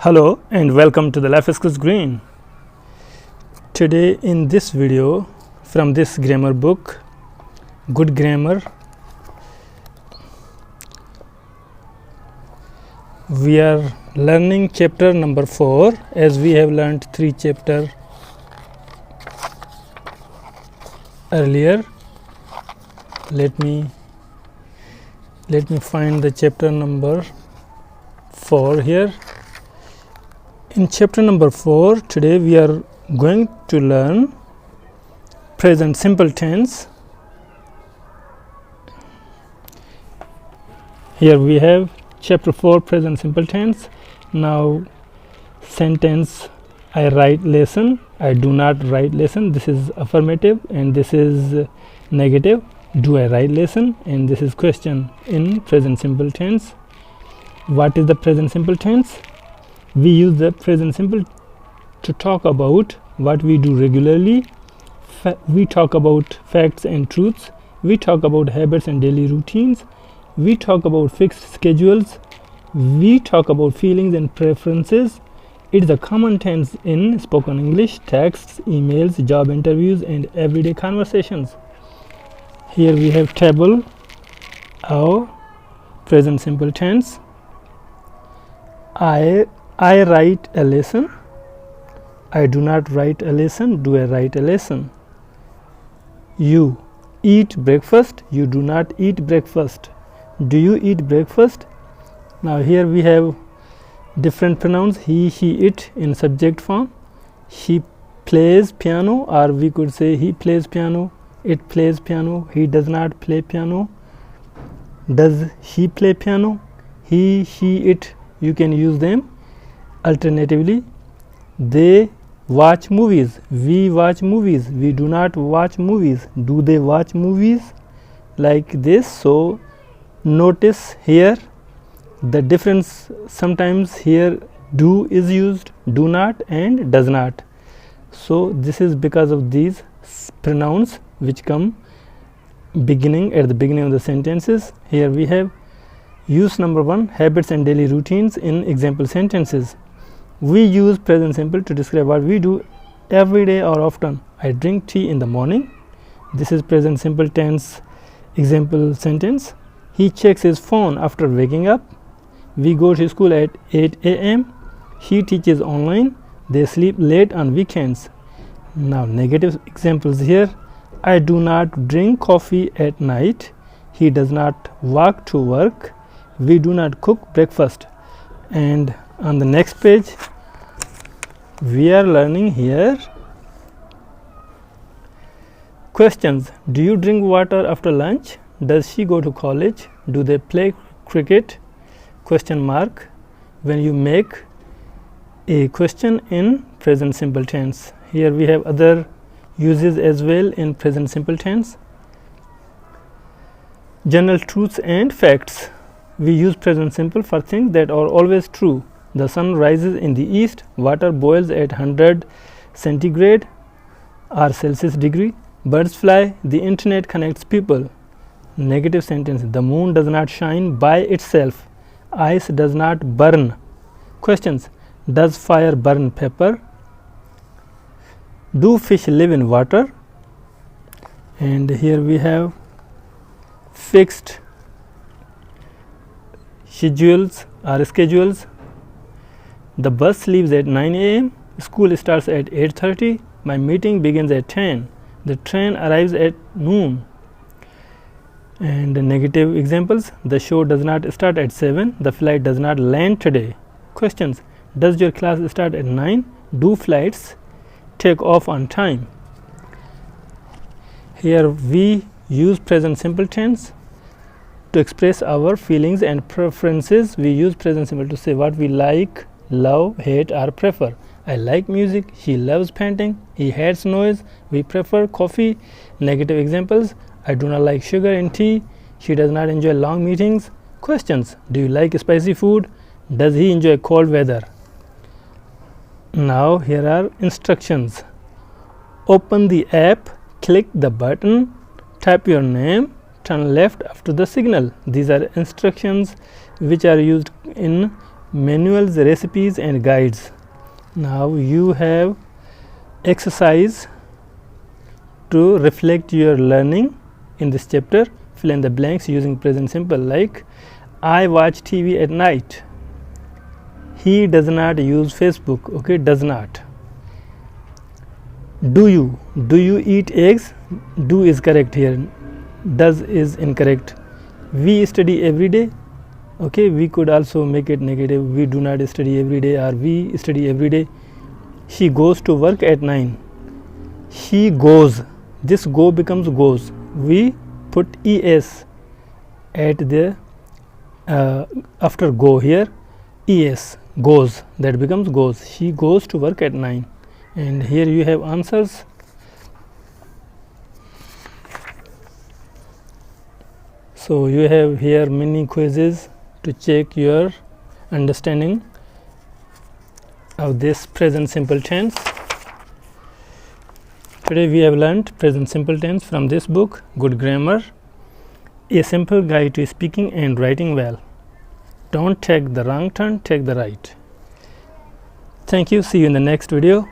Hello and welcome to the Life Skills Green. Today in this video from this grammar book, Good Grammar, we are learning chapter number 4 as we have learned 3 chapters earlier. Let me find the chapter number 4 here. In chapter number 4, today we are going to learn present simple tense. Here we have chapter 4, present simple tense. Now sentence, I write lesson, I do not write lesson. This is affirmative and this is negative. Do I write lesson? And this is question in present simple tense. What is the present simple tense? We use the present simple to talk about what we do regularly. We talk about facts and truths. We talk about habits and daily routines. We talk about fixed schedules. We talk about feelings and preferences. It is a common tense in spoken English, texts, emails, job interviews, and everyday conversations. Here we have table of present simple tense. I write a lesson. I do not write a lesson. Do I write a lesson? You eat breakfast. You do not eat breakfast. Do you eat breakfast? Now here we have different pronouns, he, she, it in subject form. She plays piano, or we could say he plays piano, it plays piano, he does not play piano. Does he play piano? He, she, it, you can use them. Alternatively, they watch movies. We watch movies. We do not watch movies. Do they watch movies? Like this. So notice here the difference. Sometimes here do is used, do not and does not. So this is because of these pronouns which come at the beginning of the sentences. Here we have use number 1, habits and daily routines in example sentences. We use present simple to describe what we do every day or often. I drink tea in the morning. This is present simple tense example sentence. He checks his phone after waking up. We go to school at 8 a.m. He teaches online. They sleep late on weekends. Now negative examples here. I do not drink coffee at night. He does not walk to work. We do not cook breakfast. And on the next page we are learning here questions. Do you drink water after lunch? Does she go to college? Do they play cricket? Question mark when you make a question in present simple tense. Here we have other uses as well in present simple tense. General truths and facts. We use present simple for things that are always true. The sun rises in the east. Water boils at 100 centigrade or Celsius degree. Birds fly. The internet connects people. Negative sentence. The moon does not shine by itself. Ice does not burn. Questions. Does fire burn pepper? Do fish live in water? And here we have fixed schedules. The bus leaves at 9 a.m. School starts at 8:30. My meeting begins at 10. The train arrives at noon. And the negative examples. The show does not start at 7. The flight does not land today. Questions. Does your class start at 9? Do flights take off on time? Here we use present simple tense to express our feelings and preferences. We use present simple to say what we like, love, hate or prefer. I like music. She loves painting. He hates noise. We prefer coffee. Negative examples. I do not like sugar in tea. She does not enjoy long meetings. Questions. Do you like spicy food? Does he enjoy cold weather? Now here are instructions. Open the app, click the button, type your name, turn left after the signal. These are instructions which are used in manuals, recipes and guides. Now you have exercise to reflect your learning in this chapter. Fill in the blanks using present simple, like I watch TV at night. He does not use Facebook. Okay, does not. Do you eat eggs? Do is correct here, does is incorrect. We study every day. Okay, we could also make it negative. We do not study every day, or we study every day. She goes to work at 9. She goes. This go becomes goes. We put es at the after go here. Es, goes, that becomes goes. She goes to work at 9. And here you have answers. So you have here mini quizzes to check your understanding of this present simple tense. Today we have learnt present simple tense from this book, Good Grammar, a simple guide to speaking and writing well. Don't take the wrong turn, take the right. Thank you. See you in the next video.